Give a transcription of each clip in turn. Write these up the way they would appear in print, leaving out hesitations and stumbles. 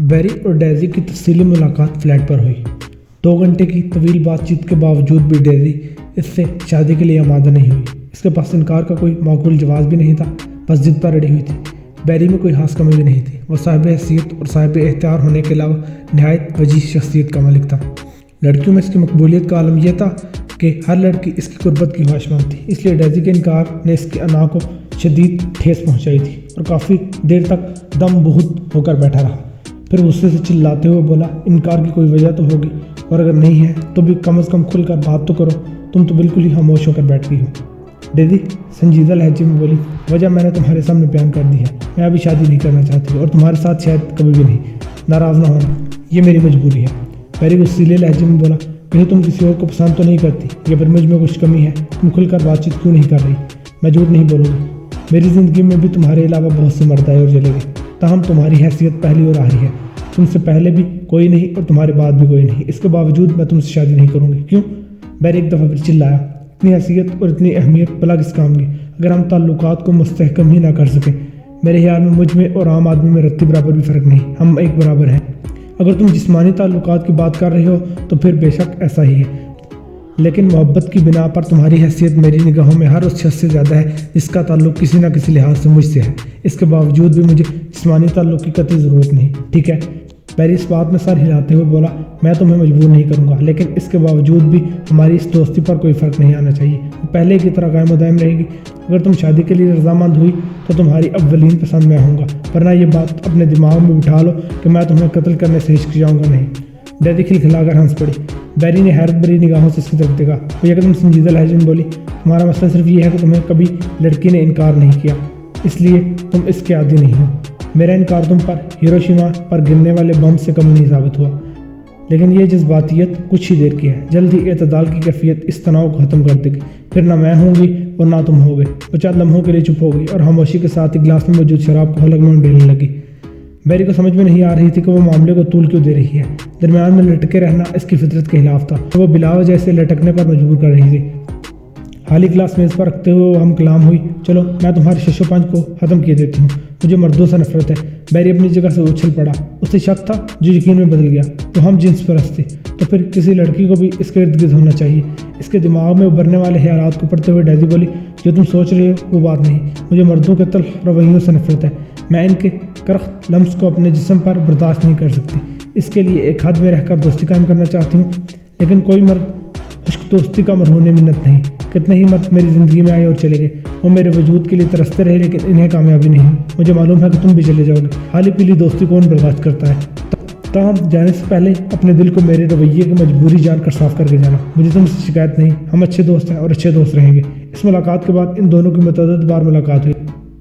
بیری اور ڈیزی کی تفصیلی ملاقات فلیٹ پر ہوئی۔ 2 گھنٹے کی طویل بات چیت کے باوجود بھی ڈیزی اس سے شادی کے لیے آمادہ نہیں ہوئی۔ اس کے پاس انکار کا کوئی معقول جواز بھی نہیں تھا، بس ضد پر اڑی ہوئی تھی۔ بیری میں کوئی خاص کمی بھی نہیں تھی، وہ صاحب حیثیت اور صاحب اختیار ہونے کے علاوہ نہایت وجیح شخصیت کا مالک تھا۔ لڑکیوں میں اس کی مقبولیت کا عالم یہ تھا کہ ہر لڑکی اس کی قربت کی خواہشمند تھی، اس لیے ڈیزی کے انکار نے اس کی انا کو شدید ٹھیس پہنچائی تھی اور کافی دیر تک دم بہت ہو کر بیٹھا رہا۔ پھر غصے سے چلاتے ہوئے بولا، انکار کی کوئی وجہ تو ہوگی، اور اگر نہیں ہے تو بھی کم از کم کھل کر بات تو کرو، تم تو بالکل ہی خاموش ہو کر بیٹھ گئی ہو۔ ڈیزی سنجیدہ لہجے میں بولی، وجہ میں نے تمہارے سامنے بیان کر دی ہے، میں ابھی شادی نہیں کرنا چاہتی اور تمہارے ساتھ شاید کبھی بھی نہیں۔ ناراض نہ ہونا، یہ میری مجبوری ہے۔ بیری غصیلے لہجے میں بولا، کہیں تم کسی اور کو پسند تو نہیں کرتی یا پھر مجھ میں کچھ کمی ہے؟ تم کھل کر بات چیت کیوں نہیں کر رہی؟ میں جھوٹ نہیں بولوں گی، میری زندگی میں بھی تمہارے علاوہ بہت سے مرد آئے اور چلے گئے، تاہم تمہاری حیثیت پہلی اور آخری ہے۔ تم سے پہلے بھی کوئی نہیں اور تمہارے بعد بھی کوئی نہیں، اس کے باوجود میں تم سے شادی نہیں کروں گی۔ کیوں؟ بیری ایک دفعہ پھر چلایا، اتنی حیثیت اور اتنی اہمیت بلا کس کام کی اگر ہم تعلقات کو مستحکم ہی نہ کر سکیں؟ میرے خیال میں مجھ میں اور عام آدمی میں رتی برابر بھی فرق نہیں، ہم ایک برابر ہیں۔ اگر تم جسمانی تعلقات کی بات کر رہے ہو تو پھر بے شک ایسا ہی ہے، لیکن محبت کی بنا پر تمہاری حیثیت میری نگاہوں میں ہر اس شخص سے زیادہ ہے جس کا تعلق کسی نہ کسی لحاظ سے مجھ سے ہے۔ اس کے باوجود بھی مجھے جسمانی تعلق کی قطعی ضرورت نہیں، ٹھیک ہے؟ بیری اس بات میں سر ہلاتے ہوئے بولا، میں تمہیں مجبور نہیں کروں گا، لیکن اس کے باوجود بھی ہماری اس دوستی پر کوئی فرق نہیں آنا چاہیے، وہ پہلے کی طرح قائم و دائم رہے گی۔ اگر تم شادی کے لیے رضامند ہوئی تو تمہاری اولین پسند میں ہوں گا، ورنہ یہ بات اپنے دماغ میں بٹھا لو کہ میں تمہیں قتل کرنے سے ہچکچاؤں گا نہیں۔ ڈیزی کھلکھلا کر ہنس پڑی۔ بیری نے حیرت بھری نگاہوں سے اس کی طرف دیکھا، وہ یکدم سنجیدہ لہجے میں بولی، تمہارا مسئلہ صرف یہ ہے کہ تمہیں کبھی لڑکی نے انکار نہیں کیا، اس لیے تم اس کے عادی نہیں ہو۔ میرا انکار تم پر ہیروشیما پر گرنے والے بم سے کم نہیں ثابت ہوا، لیکن یہ جذباتیت کچھ ہی دیر کی ہے، جلد ہی اعتدال کی کیفیت اس تناؤ کو ختم کر دے گی، پھر نہ میں ہوں گی اور نہ تم ہوگے۔ وہ چند لمحوں کے لیے چپ ہو گئی اور خاموشی کے ساتھ ہی گلاس میں موجود شراب کو حلق میں ڈالنے لگی۔ بیری کو سمجھ میں نہیں آ رہی تھی کہ وہ معاملے کو طول کیوں دے رہی ہے، درمیان میں لٹکے رہنا اس کی فطرت کے خلاف تھا، وہ بلا وجہ سے لٹکنے پر مجبور کر رہی تھی۔ خالی گلاس میز پر رکھتے ہوئے وہ ہم کلام ہوئی، چلو میں تمہارے شش و پنج کو ختم کیے دیتی ہوں، مجھے مردوں سے نفرت ہے۔ بیری اپنی جگہ سے اچھل پڑا، اسے شک تھا جو یقین میں بدل گیا، تو ہم جنس پرست تھی، تو پھر کسی لڑکی کو بھی اس کے ارد گرد ہونا چاہیے۔ اس کے دماغ میں ابھرنے والے خیالات کو پڑھتے ہوئے ڈیزی بولی، جو تم سوچ رہے ہو وہ بات نہیں، مجھے مردوں کے تلخ رویوں سے نفرت ہے، میں ان کے کرخت لمس کو اپنے جسم پر برداشت نہیں کر سکتی، اس کے لیے ایک حد میں رہ کر دوستی قائم کرنا چاہتی ہوں، لیکن کوئی مرد خشک دوستی کا مرہون منت نہیں۔ کتنے ہی مرد میری زندگی میں آئے اور چلے گئے، وہ میرے وجود کے لیے ترستے رہے، لیکن انہیں کامیابی نہیں ہوئی۔ مجھے معلوم ہے کہ تم بھی چلے جاؤ گے، خالی پیلی دوستی کون برداشت کرتا ہے؟ تاہم جانے سے پہلے اپنے دل کو میرے رویے کی مجبوری جان کر صاف کر کے جانا، مجھے تم سے شکایت نہیں، ہم اچھے دوست ہیں اور اچھے دوست رہیں گے۔ اس ملاقات کے بعد ان دونوں کی متعدد بار ملاقات ہوئی،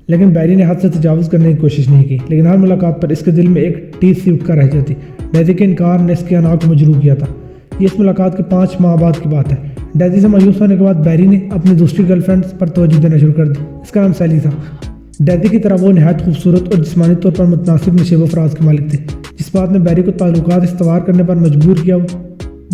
لیکن بیری نے حد سے تجاوز کرنے کی کوشش نہیں کی، لیکن ہر ملاقات پر اس کے دل میں ایک ٹیس سی اٹھ کر رہ جاتی۔ ڈیزی کے انکار نے اس کی انا کو مجروح کیا تھا۔ یہ اس ملاقات کے 5 ماہ بعد کی بات ہے۔ ڈیزی سے مایوس ہونے کے بعد بیری نے اپنی دوسری گرل فرینڈ پر توجہ دینا شروع کر دی، اس کا نام سیلی تھا۔ ڈیزی کی طرح وہ نہایت خوبصورت اور جسمانی طور پر متناسب نشیب و فراز کے مالک تھے۔ جس بات نے بیری کو تعلقات استوار کرنے پر مجبور کیا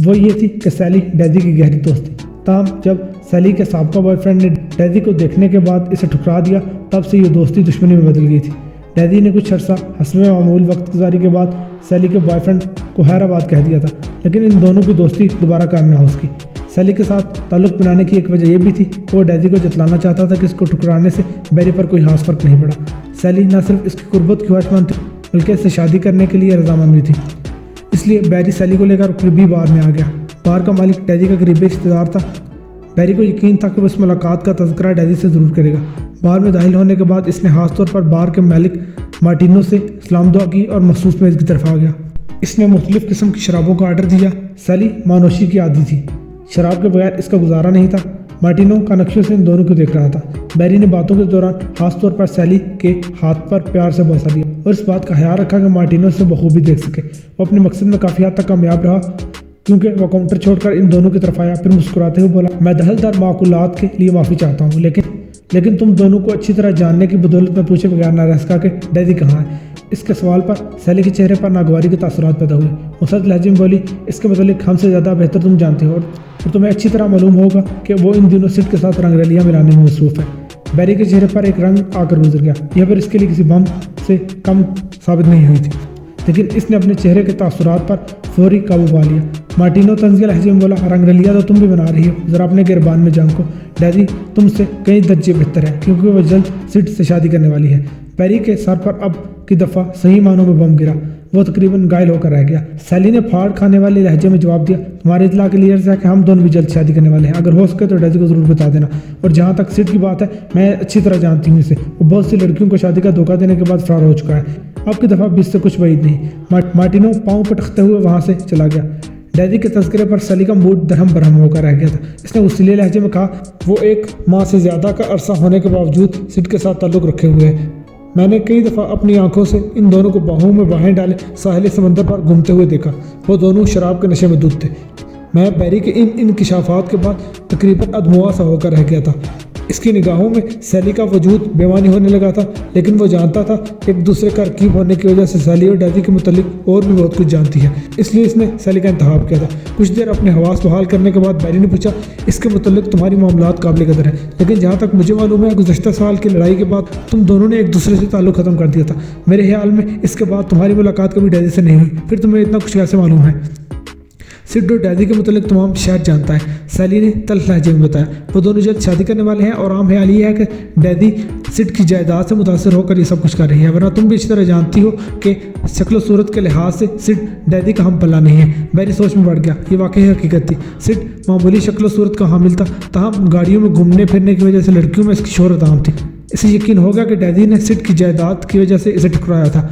وہ یہ تھی کہ سیلی ڈیزی کی گہری دوست تھی۔ تاہم جب سیلی کے سابقہ بوائے فرینڈ نے ڈیزی کو دیکھنے کے بعد اسے ٹھکرا دیا، تب سے یہ دوستی دشمنی میں بدل گئی تھی۔ ڈیزی نے کچھ عرصہ حسب معمول وقت گزاری کے بعد سیلی کے بوائے فرینڈ کو حیرآباد کہہ دیا تھا، لیکن ان دونوں کی دوستی دوبارہ قائم نہ ہو سکی۔ سیلی کے ساتھ تعلق بنانے کی ایک وجہ یہ بھی تھی کہ وہ ڈیزی کو جتلانا چاہتا تھا کہ اس کو ٹھکرانے سے بیری پر کوئی خاص فرق نہیں پڑا۔ سیلی نہ صرف اس کی قربت کی خواہشمند تھی بلکہ اس سے شادی کرنے کے لیے رضامند بھی تھی، اس لیے بیری سیلی کو لے کر قریبی بار میں آ گیا۔ بار کا مالک ڈیزی کا قریبی رشتہ دار تھا۔ بیری کو یقین تھا کہ وہ اس ملاقات کا تذکرہ ڈیزی سے ضرور کرے گا۔ بار میں داخل ہونے کے بعد اس نے خاص طور پر بار کے مالک مارٹینو سے سلام دعا کی اور مخصوص میز کی طرف آ گیا۔ اس نے مختلف قسم کی شرابوں کا آرڈر دیا۔ سیلی مانوشی کی عادی تھی، شراب کے بغیر اس کا گزارا نہیں تھا۔ مارٹینو کانخشیوں سے ان دونوں کو دیکھ رہا تھا۔ بیری نے باتوں کے دوران خاص طور پر سیلی کے ہاتھ پر پیار سے بوسہ دیا اور اس بات کا خیال رکھا کہ مارٹینو سے بخوبی دیکھ سکے۔ وہ اپنے مقصد میں کافی حد تک کامیاب رہا، کیونکہ وہ کاؤنٹر چھوڑ کر ان دونوں کی طرف آیا، پھر مسکراتے ہوئے بولا، میں دخل در معقولات کے لیے معافی چاہتا ہوں، لیکن تم دونوں کو اچھی طرح جاننے کی بدولت میں پوچھے بغیر نہ رہ سکا کہ ڈیزی کہاں ہے۔ اس کے سوال پر سیلی کے چہرے پر ناگواری کے تاثرات پیدا ہوئے۔ مسرت لہجے میں بولی، اس کے متعلق ہم سے زیادہ بہتر تم جانتے ہو اور تمہیں اچھی طرح معلوم ہوگا کہ وہ ان دنوں سٹ کے ساتھ رنگ رلیاں ملانے میں مصروف ہے۔ بیری کے چہرے پر ایک رنگ آ کر گزر گیا، یہ پھر اس کے لیے کسی بم سے کم ثابت نہیں ہوئی تھی۔ لیکن اس نے اپنے چہرے کے تاثرات پر فوری قابو پا لیا۔ مارٹینو طنزیہ لہجے میں بولا، رنگ رلیا تو تم بھی بنا رہی ہو، ذرا اپنے گربان میں جھانکو، ڈیزی تم سے کئی درجے بہتر ہے کیونکہ وہ جلد سڈ سے شادی کرنے والی ہے۔ پیری کے سر پر اب کی دفعہ صحیح معنوں میں بم گرا، وہ تقریباً گائل ہو کر رہ گیا۔ سیلی نے پھاڑ کھانے والے لہجے میں جواب دیا، تمہاری اطلاع کے لیے عرض ہے کہ ہم دونوں بھی جلد شادی کرنے والے ہیں، اگر ہو سکے تو ڈیزی کو ضرور بتا دینا، اور جہاں تک سڈ کی بات ہے میں اچھی طرح جانتی ہوں اسے، وہ بہت سی لڑکیوں کو شادی کا دھوکہ دینے کے بعد فرار ہو چکا ہے، اب کی دفعہ بھی اس سے کچھ بعید نہیں۔ مارٹینو پاؤں پٹکتے ہوئے وہاں سے چلا گیا۔ ڈیزی کے تذکرے پر سیلی کا موڈ درہم برہم ہو کر رہ گیا تھا۔ اس نے غصیلے لہجے میں کہا، وہ ایک ماہ سے زیادہ کا عرصہ ہونے کے باوجود سڈ کے ساتھ تعلق رکھے ہوئے ہے۔ میں نے کئی دفعہ اپنی آنکھوں سے ان دونوں کو باہوں میں باہیں ڈالے ساحل سمندر پر گھومتے ہوئے دیکھا، وہ دونوں شراب کے نشے میں ڈوب تھے۔ میں بیری کے ان انکشافات کے بعد تقریباً ادموا سا ہو کر رہ گیا تھا۔ اس کی نگاہوں میں سیلی کا وجود بیمانی ہونے لگا تھا، لیکن وہ جانتا تھا کہ ایک دوسرے کا رقیب ہونے کی وجہ سے سیلی اور ڈیزی کے متعلق اور بھی بہت کچھ جانتی ہے، اس لیے اس نے سیلی کا انتخاب کیا تھا۔ کچھ دیر اپنے حواس بحال کرنے کے بعد بیری نے پوچھا، اس کے متعلق تمہاری معاملات قابل قدر ہیں، لیکن جہاں تک مجھے معلوم ہے گزشتہ سال کی لڑائی کے بعد تم دونوں نے ایک دوسرے سے تعلق ختم کر دیا تھا۔ میرے خیال میں اس کے بعد تمہاری ملاقات کبھی ڈیزی سے نہیں ہوئی، پھر تمہیں اتنا کچھ کیسے معلوم ہے؟ سڈ اور ڈیزی کے متعلق تمام شاید جانتا ہے، سیلی نے تلخ لہجے میں بتایا۔ وہ دونوں جلد شادی کرنے والے ہیں اور عام خیال یہ ہے کہ ڈیزی سڈ کی جائیداد سے متاثر ہو کر یہ سب کچھ کر رہی ہے، ورنہ تم بھی اچھی طرح جانتی ہو کہ شکل و صورت کے لحاظ سے سڈ ڈیزی کا ہم پلہ نہیں ہے۔ بیری سوچ میں پڑ گیا، یہ واقعی حقیقت تھی۔ سڈ معمولی شکل و صورت کا حامل تھا، تاہم گاڑیوں میں گھومنے پھرنے کی وجہ سے لڑکیوں میں اس کی شہرت عام تھی۔ اسے یقین ہوگا کہ ڈیزی نے سڈ کی جائیداد کی وجہ سے اسے ٹھکرایا تھا،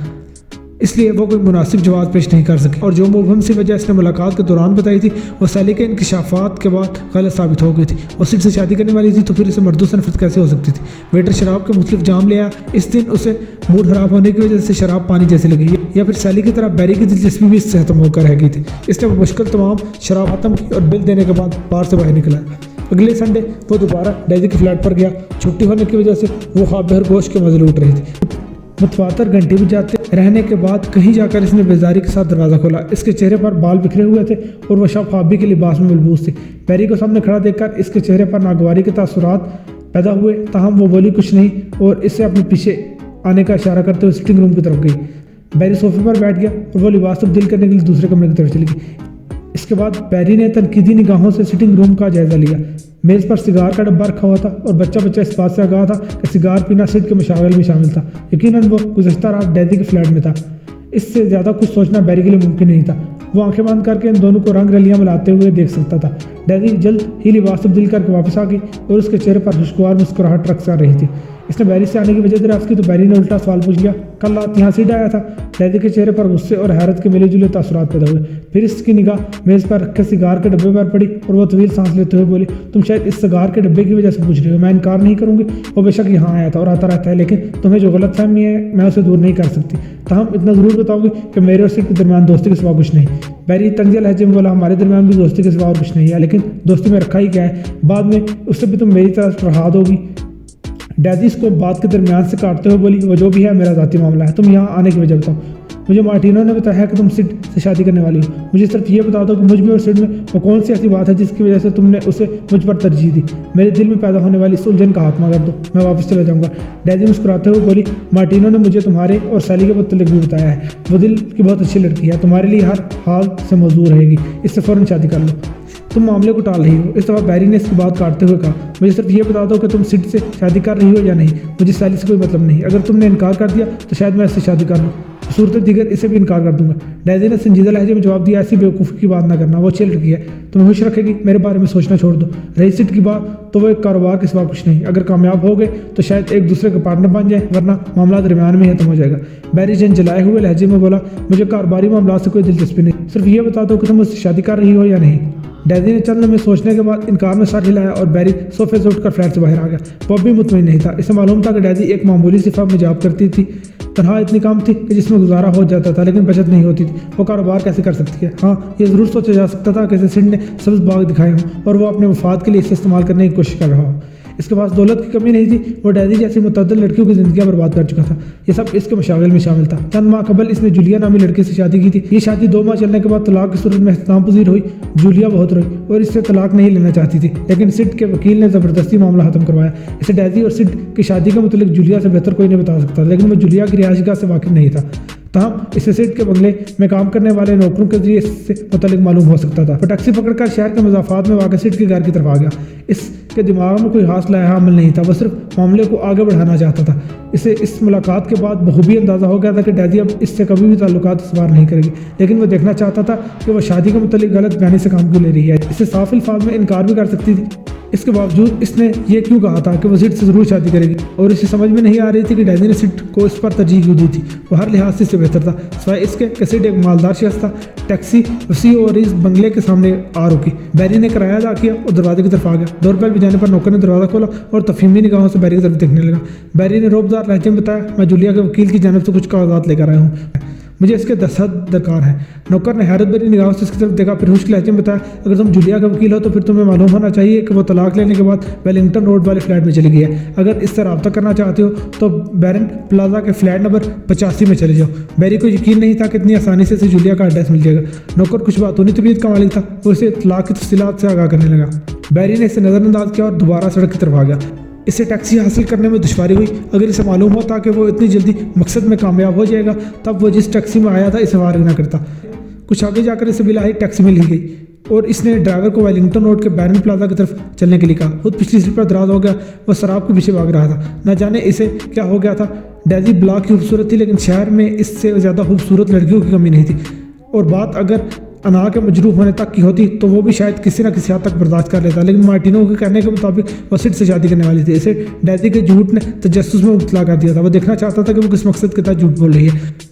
اس لیے وہ کوئی مناسب جواز پیش نہیں کر سکی، اور جو مبہم سی وجہ اس نے ملاقات کے دوران بتائی تھی وہ سیلی کے انکشافات کے بعد غلط ثابت ہو گئی تھی۔ وہ سڈ سے شادی کرنے والی تھی تو پھر اسے مردوں سے نفرت کیسے ہو سکتی تھی؟ ویٹر شراب کے مختلف جام لے آیا، اس دن اسے موڈ خراب ہونے کی وجہ سے شراب پانی جیسی لگی، یا پھر سیلی کی طرح بیری کی دلچسپی بھی اس سے ختم ہو کر رہ گئی تھی۔ اس نے مشکل تمام شراب ختم کی اور بل دینے کے بعد بار سے باہر نکلا۔ اگلے سنڈے وہ دوبارہ ڈیزی کے فلیٹ پر گیا، چھٹی ہونے کی وجہ سے وہ خواب بہر گوشت کے مزے لوٹ رہی تھی۔ متواتر گھنٹے بھی جاتے رہنے کے بعد کہیں جا کر اس نے بیزاری کے ساتھ دروازہ کھولا۔ اس کے چہرے پر بال بکھرے ہوئے تھے اور وہ شب خوابی کے لباس میں ملبوس تھی۔ بیری کو سامنے کھڑا دیکھ کر اس کے چہرے پر ناگواری کے تاثرات پیدا ہوئے، تاہم وہ بولی کچھ نہیں اور اس سے اپنے پیچھے آنے کا اشارہ کرتے ہوئے سٹنگ روم کی طرف گئی۔ بیری صوفے پر بیٹھ گیا اور وہ لباس تبدیل کرنے کے لیے دوسرے کمرے کی طرف چلی گئی۔ اس کے بعد بیری نے تنقیدی نگاہوں سے سٹنگ روم کا جائزہ لیا۔ میز پر سگار کا ڈبہ رکھا ہوا تھا اور بچہ اس بات سے آگاہ تھا کہ سگار پینا سڈ کے مشاغل میں شامل تھا۔ یقیناً وہ گزشتہ رات ڈیزی کے فلیٹ میں تھا۔ اس سے زیادہ کچھ سوچنا بیری کے لیے ممکن نہیں تھا۔ وہ آنکھیں بند کر کے ان دونوں کو رنگ رلیاں ملاتے ہوئے دیکھ سکتا تھا۔ ڈیزی جلد ہی لباس تبدیل کر کے واپس آ گئی اور اس کے چہرے پر خوشگوار مسکراہٹ رقص کر رہی تھی۔ اس نے بیری سے آنے کی وجہ دریافت کی تو بیری نے الٹا سوال پوچھ لیا، کل رات یہاں سڈ آیا تھا؟ ڈیزی کے چہرے پر غصے اور حیرت کے ملے جلے تاثرات پیدا ہوئے۔ پھر اس کی نگاہ میز پر رکھے سگار کے ڈبے پر پڑی اور وہ طویل سانس لیتے ہوئے بولی، تم شاید اس سگار کے ڈبے کی وجہ سے پوچھ رہے ہو، میں انکار نہیں کروں گی، وہ بے شک یہاں آیا تھا اور آتا رہتا ہے، لیکن تمہیں جو غلط فہمی ہے میں اسے دور نہیں کر سکتی، تاہم اتنا ضرور بتاؤ گی کہ میرے اور سڈ کے درمیان دوستی کے سوا کچھ نہیں۔ بیری طنزیہ لہجے میں بولا، ہمارے درمیان بھی دوستی کے سوا اور کچھ نہیں ہے، لیکن دوستی میں رکھا ہی کیا ہے، بعد میں اس سے بھی تم میری طرف فرحاد ہوگی۔ ڈیزی اس کو بات کے درمیان سے کاٹتے ہوئے بولی، وہ جو بھی ہے میرا ذاتی معاملہ ہے، تم یہاں آنے کی وجہ بتاؤ۔ مجھے مارٹینو نے بتایا کہ تم سڈ سے شادی کرنے والی ہو، مجھے صرف یہ بتا دو کہ مجھ میں اور سڈ میں وہ کون سی ایسی بات ہے جس کی وجہ سے تم نے اسے مجھ پر ترجیح دی، میرے دل میں پیدا ہونے والی اس الجھن کا خاتمہ کر دو، میں واپس چلا جاؤں گا۔ ڈیزی مسکراتے ہوئے بولی، مارٹینو نے مجھے تمہارے اور سیلی کے متعلق بھی بتایا ہے، وہ دل کی بہت اچھی لڑکی ہے، تمہارے لیے ہر حال سے موزوں رہے گی، اس سے فوراً شادی کر لو، تم معاملے کو ٹال رہی ہو۔ اس دفعہ بیری نے اس کی بات کاٹتے ہوئے کہا، مجھے صرف یہ بتا دو کہ تم سڈ سے شادی کر رہی ہو یا نہیں، مجھے سیلی سے کوئی مطلب نہیں، اگر تم نے انکار کر دیا تو شاید میں اس سے شادی کر لوں، صورت دیگر اسے بھی انکار کر دوں گا۔ ڈیزی نے سنجیدہ لہجے میں جواب دیا، ایسی بیوقوفی کی بات نہ کرنا، وہ اچھی لڑکی ہے، تمہیں خوش رکھے گی، میرے بارے میں سوچنا چھوڑ دو۔ رہی سڈ کی بات تو وہ ایک کاروبار کے سوا کچھ نہیں، اگر کامیاب ہو گئے تو شاید ایک دوسرے کا پارٹنر بن جائیں، ورنہ معاملہ درمیان میں ختم ہو جائے گا۔ بیری جلائے ہوئے لہجے میں بولا، مجھے کاروباری معاملات سے کوئی دلچسپی نہیں، صرف یہ بتا دو کہ تم مجھ سے شادی کر رہی ہو یا نہیں۔ ڈیزی نے چند لمحے سوچنے کے بعد انکار میں سر ہلایا اور بیری صوفے سے اٹھ کر فلیٹ سے باہر آ گیا۔ وہ بھی مطمئن نہیں تھا، اسے معلوم تھا کہ ڈیزی ایک معمولی سی فرم میں جاب کرتی تھی، تنہا اتنی کام تھی کہ جس میں گزارا ہو جاتا تھا لیکن بچت نہیں ہوتی تھی، وہ کاروبار کیسے کر سکتی ہے؟ ہاں یہ ضرور سوچا جا سکتا تھا کہ سڈ نے سبز باغ دکھائے ہوں اور وہ اپنے مفاد کے لیے اسے استعمال کرنے کی کوشش کر رہا ہو۔ اس کے پاس دولت کی کمی نہیں تھی، وہ ڈیزی جیسی متعدد لڑکیوں کی زندگیاں برباد کر چکا تھا، یہ سب اس کے مشاغل میں شامل تھا۔ چند ماہ قبل اس نے جولیا نامی لڑکے سے شادی کی تھی، یہ شادی 2 ماہ چلنے کے بعد طلاق کی صورت میں اختتام پذیر ہوئی۔ جولیا بہت روئی اور اس سے طلاق نہیں لینا چاہتی تھی، لیکن سڈ کے وکیل نے زبردستی معاملہ ختم کروایا۔ اسے ڈیزی اور سڈ کی شادی کے متعلق جولیا سے بہتر کوئی نہیں بتا سکتا، لیکن وہ جولیا کی رہائش گاہ سے واقف نہیں تھا۔ تاہم اسے سیٹ کے بنگلے میں کام کرنے والے نوکروں کے ذریعے اس سے متعلق معلوم ہو سکتا تھا۔ وہ ٹیکسی پکڑ کر شہر کے مضافات میں واقع سیٹ کے گھر کی طرف آ گیا۔ اس کے دماغ میں کوئی خاص لائحہ عمل نہیں تھا، وہ صرف معاملے کو آگے بڑھانا چاہتا تھا۔ اسے اس ملاقات کے بعد بخوبی اندازہ ہو گیا تھا کہ ڈیزی اب اس سے کبھی بھی تعلقات استوار نہیں کرے گی، لیکن وہ دیکھنا چاہتا تھا کہ وہ شادی کے متعلق غلط بیانی سے کام کیوں لے رہی ہے۔ اسے صاف الفاظ میں انکار بھی کر سکتی تھی، اس کے باوجود اس نے یہ کیوں کہا تھا کہ وہ سیٹ سے ضرور شادی کرے گی، اور اسے سمجھ میں نہیں آ رہی تھی کہ ڈیزی نے سیٹ کو اس پر ترجیح کیوں دی تھی۔ وہ ہر لحاظ سے اس سے بہتر تھا، سوائے اس کے کہ سیٹ ایک مالدار شخص تھا۔ ٹیکسی وسیع اور اس بنگلے کے سامنے آ رکی۔ بیری نے کرایہ ادا کیا اور دروازے کی طرف آ گیا۔ ڈور بیل بجانے پر نوکر نے دروازہ کھولا اور تفہیمی نگاہوں سے بیری کی طرف دیکھنے لگا۔ بیری نے روبدار لہجے میں بتایا، میں جولیا کے وکیل کی جانب سے کچھ کاغذات لے کر آیا ہوں، مجھے اس کے دستخط درکار ہے۔ نوکر نے حیرت بھری نگاہوں سے اس کی طرف دیکھا، پھر خشک لہجے میں بتایا، اگر تم جولیا کا وکیل ہو تو پھر تمہیں معلوم ہونا چاہیے کہ وہ طلاق لینے کے بعد ویلنگٹن روڈ والے فلیٹ میں چلی گئی ہے۔ اگر اس سے رابطہ کرنا چاہتے ہو تو بیرن پلازا کے فلیٹ نمبر 85 میں چلے جاؤ۔ بیری کو یقین نہیں تھا کہ اتنی آسانی سے اسے جولیا کا ایڈریس مل جائے گا۔ نوکر کچھ باتونی طبیعت کا مالک تھا، وہ اسے اطلاق کی تفصیلات سے آگاہ کرنے لگا۔ بیری نے اسے نظر انداز کیا اور دوبارہ سڑک کی طرف آ گیا۔ اسے ٹیکسی حاصل کرنے میں دشواری ہوئی۔ اگر اسے معلوم ہوتا کہ وہ اتنی جلدی مقصد میں کامیاب ہو جائے گا تب وہ جس ٹیکسی میں آیا تھا اسے فارغ نہ کرتا۔ کچھ آگے جا کر اسے بلائی ٹیکسی مل ہی گئی اور اس نے ڈرائیور کو ویلنگٹن روڈ کے بیرن پلازا کی طرف چلنے کے لیے کہا۔ خود پچھلی سیٹ پر دراز ہو گیا، وہ شراب کے پیچھے بھاگ رہا تھا۔ نہ جانے اسے کیا ہو گیا تھا۔ ڈیزی بلا کی خوبصورت تھی، لیکن شہر میں اس سے زیادہ خوبصورت لڑکیوں کی کمی نہیں تھی، اور بات اگر انا کے مجروح ہونے تک کی ہوتی تو وہ بھی شاید کسی نہ کسی حد تک برداشت کر لیتا، لیکن مارٹینو کے کہنے کے مطابق وہ سیٹ سے شادی کرنے والی تھی۔ اسے ڈیزی کے جھوٹ نے تجسس میں مبتلا کر دیا تھا۔ وہ دیکھنا چاہتا تھا کہ وہ کس مقصد کے تحت جھوٹ بول رہی ہے۔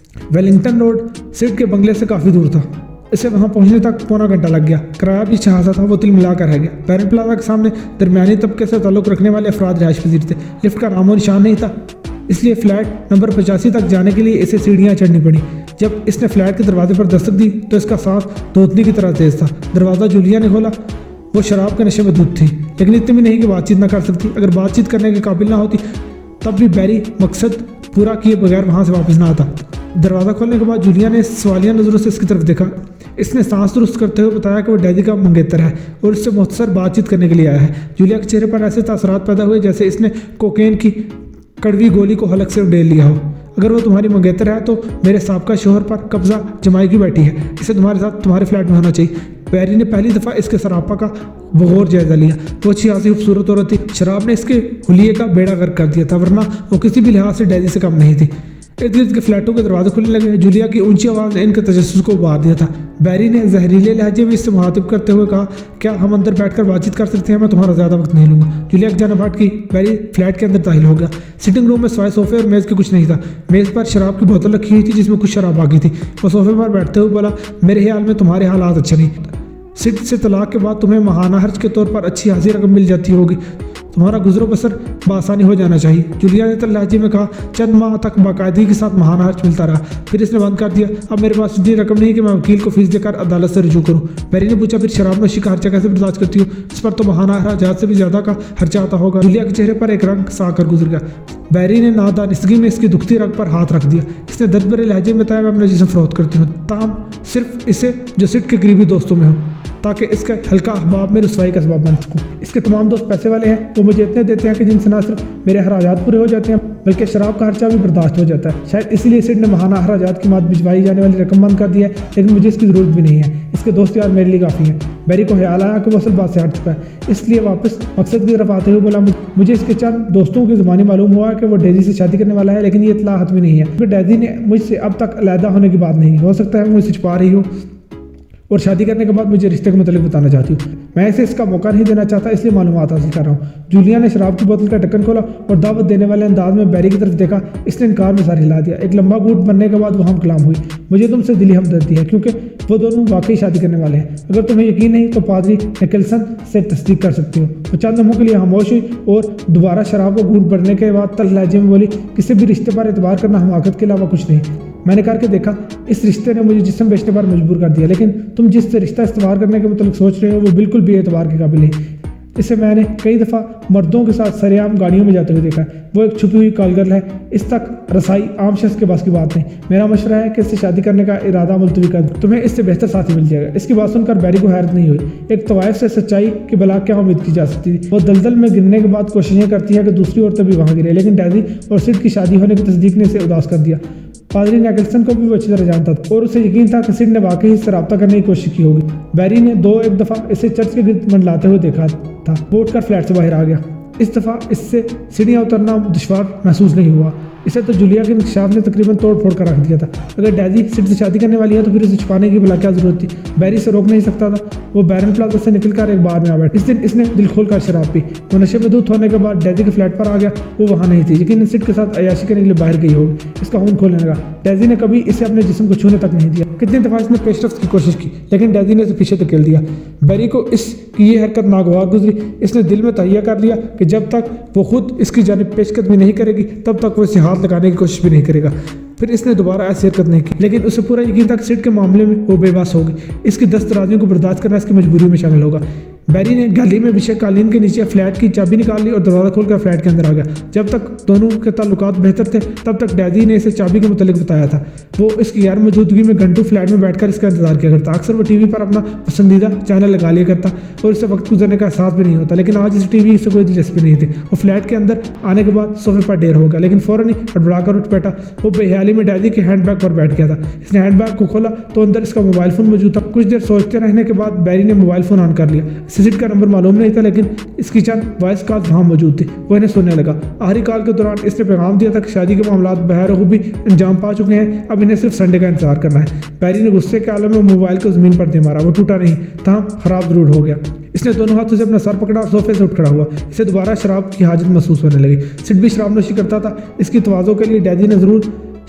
ویلنگٹن روڈ سیٹ کے بنگلے سے کافی دور تھا، اسے وہاں پہنچنے تک پونا گھنٹہ لگ گیا۔ کرایہ بھی 6,000 تھا، وہ تل ملا کر رہ گیا۔ بیرن پلازا کے سامنے درمیانی طبقے سے تعلق رکھنے والے افراد رہائش پذیر تھے، لفٹ کا نام و نشان نہیں تھا، اس لیے فلیٹ نمبر 85 تک جانے کے لیے اسے سیڑھیاں چڑھنی پڑی۔ جب اس نے فلیٹ کے دروازے پر دستک دی تو اس کا سانس دھوتنی کی طرح تیز تھا۔ دروازہ جولیا نے کھولا۔ وہ شراب کے نشے میں دودھ تھی، لیکن اتنی بھی نہیں کہ بات چیت نہ کر سکتی۔ اگر بات چیت کرنے کے قابل نہ ہوتی تب بھی بیری مقصد پورا کیے بغیر وہاں سے واپس نہ آتا۔ دروازہ کھولنے کے بعد جولیا نے سوالیہ نظروں سے اس کی طرف دیکھا۔ اس نے سانس درست کرتے ہوئے بتایا کہ وہ ڈیزی کا منگیتر ہے اور اس سے مختصر بات چیت کرنے کے لیے آیا ہے۔ جولیا کے چہرے پر ایسے تاثرات پیدا ہوئے جیسے اس نے کوکین کی کڑوی گولی کو حلق سے ڈیل لیا ہو۔ اگر وہ تمہاری منگیتر ہے تو میرے سابقہ شوہر پر قبضہ جمائی کی بیٹھی ہے، اسے تمہارے ساتھ تمہارے فلیٹ میں ہونا چاہیے۔ بیری نے پہلی دفعہ اس کے سراپا کا بغور جائزہ لیا۔ وہ اچھی خاصی خوبصورت عورت تھی، شراب نے اس کے حلیے کا بیڑا غرق کر دیا تھا، ورنہ وہ کسی بھی لحاظ سے ڈیزی سے کم نہیں تھی۔ ارد گرد کے فلیٹوں کے دروازے کھلنے لگے۔ جولیا کی اونچی آواز نے ان کے تجسس کو ابھار دیا تھا۔ بیری نے زہریلے لہجے میں اس سے مخاطب کرتے ہوئے کہا، کیا ہم اندر بیٹھ کر بات چیت کر سکتے ہیں؟ میں تمہارا زیادہ وقت نہیں لوں گا۔ جولیا کی جانب ہٹ کی۔ بیری فلیٹ کے اندر داخل ہو گیا۔ سٹنگ روم میں سوائے صوفے اور میز کے کچھ نہیں تھا۔ میز پر شراب کی بوتل رکھی ہوئی تھی جس میں کچھ شراب باقی تھی۔ وہ صوفے پر بیٹھتے ہوئے بولا، میرے خیال میں تمہارے حالات اچھے نہیں۔ سٹ سے طلاق کے بعد تمہیں ماہانہ خرچ کے طور پر اچھی خاصی رقم مل جاتی ہوگی، تمہارا گزر و بسر بآسانی ہو جانا چاہیے۔ جولیا نے تل لہجے میں کہا، چند ماہ تک باقاعدگی کے ساتھ ماہانہ خرچ ملتا رہا، پھر اس نے بند کر دیا۔ اب میرے پاس اتنی رقم نہیں کہ میں وکیل کو فیس دے کر عدالت سے رجوع کروں۔ بیری نے پوچھا، پھر شراب نوشی کا خرچہ کیسے برداشت کرتی ہو؟ اس پر تو ماہانہ اخراجات سے بھی زیادہ کا خرچہ آتا ہوگا۔ جولیا کے چہرے پر ایک رنگ سا کر گزر گیا۔ بیری نے نادانستگی میں اس کی دکھتی رگ پر ہاتھ رکھ دیا۔ اس نے درد بھرے لہجے میں بتایا، میں اپنا جسم فروخت کرتی ہوں، تاہم صرف اسے جو سٹ کے قریبی دوستوں میں ہو، تاکہ اس کا ہلکا احباب میں رسوائی کا سبب بن سکوں۔ اس کے تمام دوست پیسے والے ہیں، وہ مجھے اتنے دیتے ہیں کہ جن سے نہ صرف میرے اخراجات پورے ہو جاتے ہیں بلکہ شراب کا خرچہ بھی برداشت ہو جاتا ہے۔ شاید اسی لیے سٹ نے ماہانہ اخراجات کی مات بھجوائی جانے والی رقم بند کر دیا ہے، لیکن مجھے اس کی ضرورت بھی نہیں ہے۔ اس کے دوست یار میرے لیے کافی ہیں۔ بیری کو خیال آیا کہ وہ اصل بات سے ہٹ چکا ہے، اس لیے واپس مقصد کی طرف آتے ہوئے بولا، مجھے اس کے چند دوستوں کی زبانی معلوم ہوا کہ وہ ڈیزی سے شادی کرنے والا ہے، لیکن یہ اطلاع حتمی نہیں ہے کیونکہ ڈیزی نے مجھ سے اب تک علیحدہ ہونے کی بات نہیں، ہو سکتا ہے مجھ سے چھپا رہی ہو اور شادی کرنے کے بعد مجھے رشتے کے متعلق بتانا چاہتی ہوں۔ میں اسے اس کا موقع نہیں دینا چاہتا، اس لیے معلومات حاصل کر رہا ہوں۔ جولیا نے شراب کی بوتل کا ڈھکن کھولا اور دعوت دینے والے انداز میں بیری کی طرف دیکھا۔ اس نے انکار میں سر ہلا دیا۔ ایک لمبا گھونٹ بننے کے بعد وہ ہم کلام ہوئی، مجھے تم سے دلی ہمدردی ہے کیونکہ وہ دونوں واقعی شادی کرنے والے ہیں۔ اگر تمہیں یقین نہیں تو پادری نکلسن سے تصدیق کر سکتی ہو۔ وہ چند لمحوں کے لیے خاموش ہوئی اور دوبارہ شراب کو گھونٹ بھرنے کے بعد تلخ لہجے میں بولی، کسی بھی رشتے پر اعتبار کرنا حماقت کے علاوہ کچھ نہیں۔ میں نے کر کے دیکھا، اس رشتے نے مجھے جسم بیچنے پر مجبور کر دیا، لیکن تم جس سے رشتہ استوار کرنے کے متعلق سوچ رہے ہو وہ بالکل بھی اعتبار کے قابل نہیں۔ اسے میں نے کئی دفعہ مردوں کے ساتھ سرے عام گاڑیوں میں جاتے ہوئے دیکھا ہے، وہ ایک چھپی ہوئی کالگرل ہے، اس تک رسائی عام شخص کے بس کی بات نہیں۔ میرا مشورہ ہے کہ اس سے شادی کرنے کا ارادہ ملتوی کر دو، تمہیں اس سے بہتر ساتھی مل جائے گا۔ اس کی بات سن کر بیری کو حیرت نہیں ہوئی، ایک طوائف سے سچائی کی بلا کیا امید کی جا سکتی تھی۔ وہ دلدل میں گرنے کے بعد کوششیں کرتی ہے کہ دوسری عورتیں بھی وہاں گرے، لیکن ڈیزی اور سٹ کی شادی ہونے کی تصدیق نے اسے اداس کر دیا۔ پادری نیکلسن کو بھی وہ اچھی طرح جانتا تھا اور اسے یقین تھا کہ سڈ نے واقعی اس سے رابطہ کرنے کی کوشش کی ہوگی۔ بیری نے ایک دفعہ اسے چرچ کے گرد منڈلاتے ہوئے دیکھا تھا۔ وہ اٹھ کر فلیٹ سے باہر آ گیا۔ اس دفعہ اس سے سیڑھیاں اترنا دشوار محسوس نہیں ہوا۔ اسے تو جولیا کے انکشاف نے تقریباً توڑ پھوڑ کر رکھ دیا تھا۔ اگر ڈیزی سڈ سے شادی کرنے والی ہے تو پھر اسے چھپانے کی بلا کیا ضرورت تھی؟ بیری سے روک نہیں سکتا تھا۔ وہ بیرن پلازا سے نکل کر ایک بار میں آ بیٹھا۔ اس دن اس نے دل کھول کر شراب پی۔ وہ نشے میں دھت ہونے کے بعد ڈیزی کے فلیٹ پر آ گیا۔ وہ وہاں نہیں تھی، لیکن سڈ کے ساتھ عیاشی کرنے کے لیے باہر گئی ہوگی۔ اس کا خون کھولنے لگا۔ ڈیزی نے کبھی اسے اپنے جسم کو چھونے تک نہیں دیا۔ کتنی دفعہ اس نے پیش رفت کی کوشش کی، لیکن ڈیزی نے اسے پیچھے دھکیل دیا۔ بیری کو اس کی یہ حرکت ناگوار گزری۔ اس نے دل میں تہیہ کر لیا کہ جب تک وہ خود اس کی جانب پیش قدمی نہیں کرے گی تب تک وہ اسے ہاتھ لگانے کی کوشش بھی نہیں کرے گا۔ پھر اس نے دوبارہ ایسی حرکت نہیں کی، لیکن اسے پورا یقین تھا کہ سڈ کے معاملے میں وہ بے بس ہوگی۔ اس کی دست درازیوں کو برداشت کرنا اس کی مجبوری میں شامل ہوگا۔ بیری نے گلی میں بچھے قالین کے نیچے فلیٹ کی چابی نکال لی اور دروازہ کھول کر فلیٹ کے اندر آ گیا۔ جب تک دونوں کے تعلقات بہتر تھے تب تک ڈیزی نے اسے چابی کے متعلق بتایا تھا۔ وہ اس کی غیر موجودگی میں گھنٹوں فلیٹ میں بیٹھ کر اس کا انتظار کیا کرتا۔ اکثر وہ ٹی وی پر اپنا پسندیدہ چینل لگا لیا کرتا اور اسے وقت گزرنے کا احساس بھی نہیں ہوتا، لیکن آج اس ٹی وی سے کوئی دلچسپی نہیں تھی۔ وہ فلیٹ کے اندر آنے کے بعد صوفے پر ڈیر ہو گیا، لیکن فوراً ہی ہڑبڑا کر اٹھ بیٹھا۔ وہ بے خیالی میں ڈیزی کے ہینڈ بیگ پر بیٹھ گیا تھا۔ اس نے ہینڈ بیگ کو کھولا تو اندر اس کا موبائل فون موجود تھا۔ کچھ دیر سوچتے رہنے کے بعد بیری نے موبائل فون آن کر لیا۔ سڈ کا نمبر معلوم نہیں تھا، لیکن اس کی چند وائس کال وہاں موجود تھی۔ وہ انہیں سننے لگا۔ آخری کال کے دوران اس نے پیغام دیا تھا کہ شادی کے معاملات بہر خوبی انجام پا چکے ہیں، اب انہیں صرف سنڈے کا انتظار کرنا ہے۔ بیری نے غصے کے عالم میں موبائل کو زمین پر دے مارا۔ وہ ٹوٹا نہیں، تاہم خراب ضرور ہو گیا۔ اس نے دونوں ہاتھوں سے اپنا سر پکڑا اور صوفے سے اٹھ کھڑا ہوا۔ اسے دوبارہ شراب کی حاجت محسوس ہونے لگی۔ سڈ بھی شراب نوشی کرتا تھا۔ اس کی تواضع کے لیے ڈیزی نے ضرور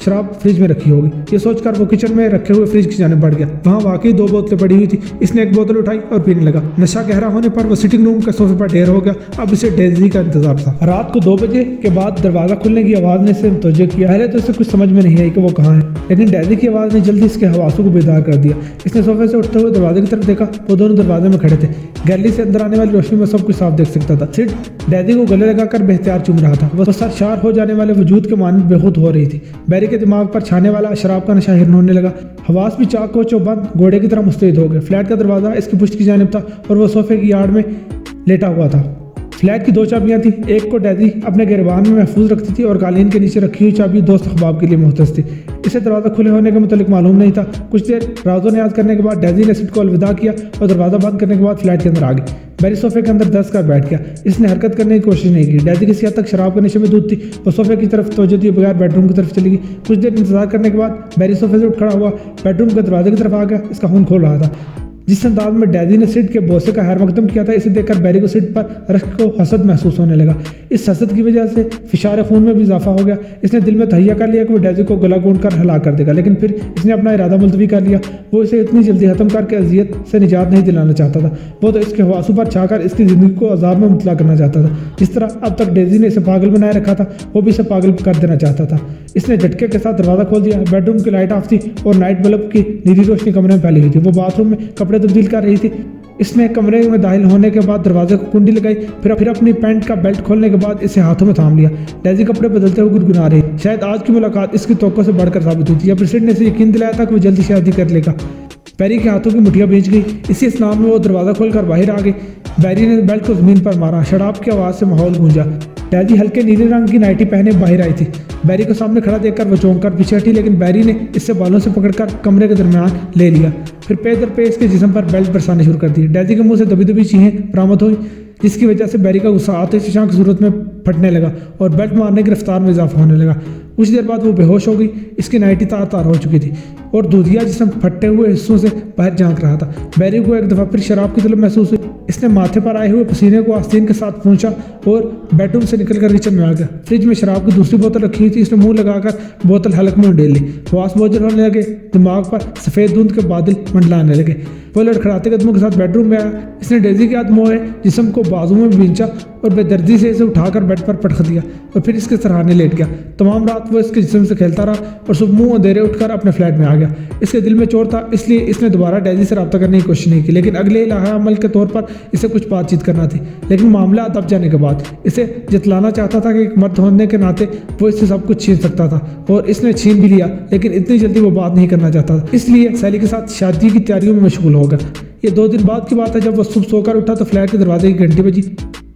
شراب فریج میں رکھی ہوگی۔ یہ سوچ کر وہ کچن میں رکھے ہوئے فریج کی جانب بڑھ گیا۔ وہاں واقعی 2 بوتلیں پڑی ہوئی تھی۔ اس نے ایک بوتل اٹھائی اور پینے لگا۔ نشہ گہرا ہونے پر وہ سٹنگ روم کے صوفے پر ڈھیر ہو گیا۔ اب اسے ڈیزی کا انتظار تھا۔ رات کو 2 بجے کے بعد دروازہ کھلنے کی آواز نے اسے متوجہ کیا۔ پہلے تو اسے کچھ سمجھ میں نہیں آئی کہ وہ کہاں ہے، لیکن ڈیزی کی آواز نے جلدی اس کے حواسوں کو بیدار کر دیا۔ اس نے صوفے سے اٹھتے ہوئے دروازے کی طرف دیکھا۔ وہ دونوں دروازے میں کھڑے تھے۔ گیلری سے اندر آنے والی روشنی میں سب کچھ صاف دیکھ سکتا تھا۔ سڈ ڈیزی کو گلے لگا کر بے اختیار چوم رہا تھا۔ وہ سرشار ہو جانے والے وجود کے مانند بے خود ہو رہی تھی۔ بیری کے دماغ پر چھانے والا شراب کا نشہ ہرن ہونے لگا۔ حواس بھی چاق و چوبند گھوڑے کی طرح مستعد ہو گئے۔ فلیٹ کا دروازہ اس کی پشت کی جانب تھا اور وہ صوفے کی آڑ میں لیٹا ہوا تھا۔ فلیٹ کی 2 چابیاں تھیں۔ ایک کو ڈیزی اپنے گریبان میں محفوظ رکھتی تھی اور قالین کے نیچے رکھی ہوئی چابی دوست احباب کے لیے مختص تھی۔ اسے دروازہ کھلے ہونے کے متعلق معلوم نہیں تھا۔ کچھ دیر راز و نیاز کرنے کے بعد ڈیزی نے سڈ کو الوداع کیا اور دروازہ بند کرنے کے بعد فلیٹ کے اندر آ گئی۔ بیری صوفے کے اندر دس کر بیٹھ گیا۔ اس نے حرکت کرنے کی کوشش نہیں کی۔ ڈیزی کسی حد تک شراب کے نشے میں دودھ تھی۔ وہ صوفے کی طرف توجہ دیے بغیر بیڈ روم کی طرف چلی گئی۔ کچھ دیر انتظار کرنے کے بعد بیری صوفے سے اٹھ کھڑا ہوا، بیڈ روم کے دروازے کی طرف آ گیا۔ اس کا خون کھول رہا تھا۔ جس انداز میں ڈیزی نے سڈ کے بوسے کا خیر مقدم کیا تھا، اسے دیکھ کر بیری کو سڈ پر رشک و حسد محسوس ہونے لگا۔ اس حسد کی وجہ سے فشار خون میں بھی اضافہ ہو گیا۔ اس نے دل میں تہیہ کر لیا کہ وہ ڈیزی کو گلا گونڈ کر ہلاک کر دے گا، لیکن پھر اس نے اپنا ارادہ ملتوی کر لیا۔ وہ اسے اتنی جلدی ختم کر کے اذیت سے نجات نہیں دلانا چاہتا تھا۔ وہ تو اس کے حواسوں پر چھا کر اس کی زندگی کو عذاب میں مبتلا کرنا چاہتا تھا۔ جس طرح اب تک ڈیزی نے اسے پاگل بنائے رکھا تھا، وہ بھی اسے پاگل کر دینا چاہتا تھا۔ اس نے جھٹکے کے ساتھ دروازہ کھول دیا۔ بیڈ روم کی لائٹ آف تھی اور نائٹ بلب کی نیلی روشنی کمرے میں پھیلی ہوئی تھی۔ وہ باتھ روم میں کپڑے تبدیل کر رہی تھی۔ اس نے کمرے میں داخل ہونے کے بعد دروازے کو کنڈی لگائی، پھر اپنی پینٹ کا بیلٹ کھولنے کے بعد اسے ہاتھوں میں تھام لیا۔ ڈیزی کپڑے بدلتے ہوئے گنگنا رہی۔ شاید آج کی ملاقات اس کی توقع سے بڑھ کر ثابت ہوئی تھی، یا پھر سڈ نے اسے یقین دلایا تھا کہ وہ جلدی شادی کر لے گا۔ بیری کے ہاتھوں کی مٹھیاں بھیج گئی۔ اسی اسلام میں وہ دروازہ کھول کر باہر آ گئی۔ بیری نے بیلٹ کو زمین پر مارا۔ شراب کی آواز سے ماحول گونجا۔ ڈیزی ہلکے نیلے رنگ کی نائٹی پہنے باہر آئی تھی۔ بیری کو سامنے کھڑا دیکھ کر وہ چونک کر پیچھے ہٹی، لیکن بیری نے اس سے بالوں سے پکڑ کر کمرے کے درمیان لے لیا، پھر پے در پے اس کے جسم پر بیلٹ برسانے شروع کر دی۔ ڈیزی کے منہ سے دبی دبی چیخیں برآمد ہوئی، جس کی وجہ سے بیری کا غصہ آتش فشاں کی صورت میں پھٹنے لگا اور بیلٹ مارنے کی رفتار میں اضافہ ہونے لگا۔ کچھ دیر بعد وہ بے ہوش ہو گئی۔ اس کی نائٹی تار تار ہو چکی تھی اور دودھیا جسم پھٹے ہوئے حصوں سے باہر جھانک رہا تھا۔ بیری کو ایک دفعہ پھر شراب کی طلب محسوس ہوئی۔ اس نے ماتھے پر آئے ہوئے پسینے کو آستین کے ساتھ پہنچا اور بیڈ روم سے نکل کر کچن میں آ گیا۔ فریج میں شراب کی دوسری بوتل رکھی ہوئی تھی۔ اس نے منہ لگا کر بوتل حلق میں ڈال لی۔ حواس بوجھل ہونے لگے، دماغ پر سفید دھند کے بادل منڈلانے لگے۔ وہ لڑکھڑاتے قدموں کے ساتھ بیڈ روم میں آیا۔ اس نے ڈیزی کے ہاتھ موئے جسم کو بازو میں بھینچا اور بے دردی سے اسے اٹھا کر بیڈ پر پٹخ دیا اور پھر اس کے سرہانے لیٹ گیا۔ تمام رات وہ اس کے جسم سے کھیلتا رہا اور صبح منہ اندھیرے اٹھ کر اپنے فلیٹ میں آ گیا۔ اس کے دل میں چور تھا، اس لیے اس نے دوبارہ ڈیزی سے رابطہ کرنے کی کوشش نہیں کی، لیکن اگلے لاحہ عمل کے طور پر اسے کچھ بات چیت کرنا تھی۔ لیکن معاملہ دب جانے کے بعد اسے جتلانا چاہتا تھا کہ ایک مرد ہونے کے ناطے وہ اس سے سب کچھ چھین سکتا تھا، اور اس نے چھین بھی لیا، لیکن اتنی جلدی وہ بات نہیں کرنا چاہتا تھا، اس لیے سیلی کے ساتھ شادی کی تیاریوں میں مشغول ہو گیا۔ یہ 2 دن بعد کی بات ہے، جب وہ صبح سو کر اٹھا تو فلیٹ کے دروازے کی گھنٹی بجی۔